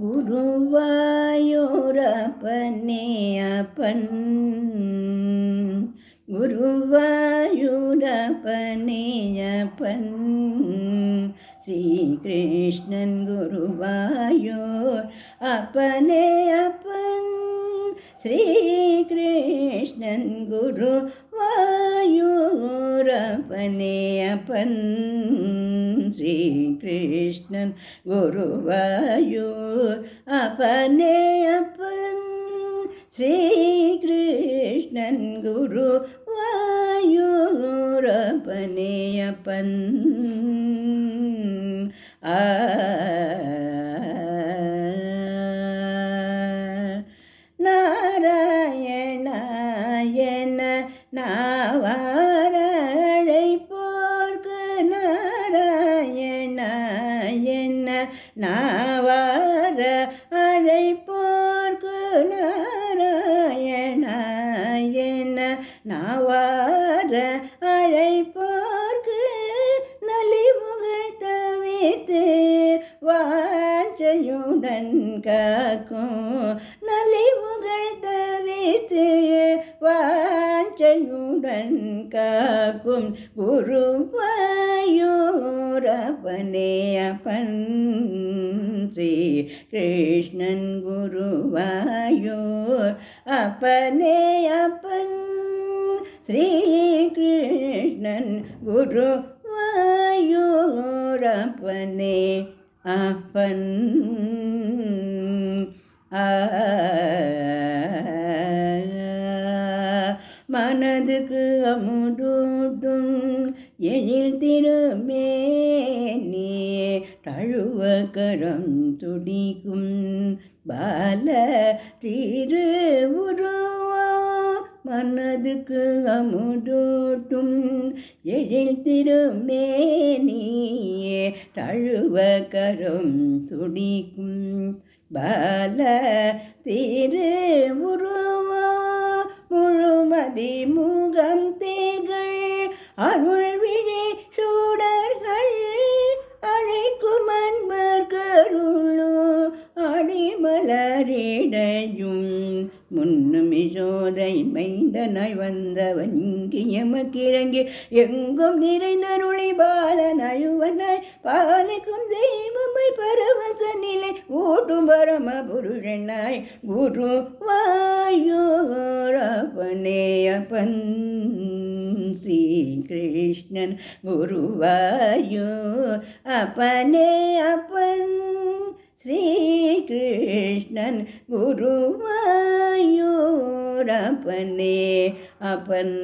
குருவாயூரப்பனே அப்பன், குருவாயூரப்பனே அப்பன், ஸ்ரீகிருஷ்ணன் குருவாயூர் அப்பனே அப்பன், ஸ்ரீகிருஷ்ணன் குருவாயூரப்பனே அப்பன், ஸ்ரீகிருஷ்ணன் குருவாயூர் அப்பனே அப்பன், ஸ்ரீகிருஷ்ணன் குருவாயூர் அப்பனே அப்பன். நாராயணாயன நாவார அழைப்போர்க்கு, நாராயணாயன நாவார அழைப்போர்க்கு, நாராயணாயன நாவார அழைப்போர்க்கு, நலிவுகள் தவிர்த்து வாஞ்சையுடன் காக்கும், நலிவுகள் தவிர்த்து வாஞ்சையுடன் காக்கும், குருவாயூரப்பனே அப்பன், ஸ்ரீ கிருஷ்ணன் குருவாயூர் அப்பனே அப்பன், ஸ்ரீ கிருஷ்ணன் குருவாயூர் அப்பனே அப்பன். மனதுக்கு அமுதூட்டும் எழில் திருமேனி, தழுவ கரம் துடிக்கும் பால திருவுருவோ, மனதுக்கு அமுதூட்டும் எழில் திருமேனியே, தழுவ கரம் துடிக்கும் பால திருவுருவோ, முழுமதி முகம் திகழ் அருள் விழி சூடர்கள் அழைக்கும் அன்பர்களுள்ளோ, அடிமலரிடையும் முன்னும் யசோதை மைந்தனாய் வந்தவன் இங்கு எமக்கிறங்கி, எங்கும் நிறைந்தருளி பாலன் அழுவனாய் பாலிக்கும் தெய்வமாய் பரவச நிலை ஊட்டும் பரம புருஷனாய், குருவாயூர் அப்பனே அப்பன், ஸ்ரீ கிருஷ்ணன் குருவாயூர் அப்பனே அப்பன், ஸ்ரீ கிருஷ்ணன் குருவாயூர் அப்பனே அப்பன்.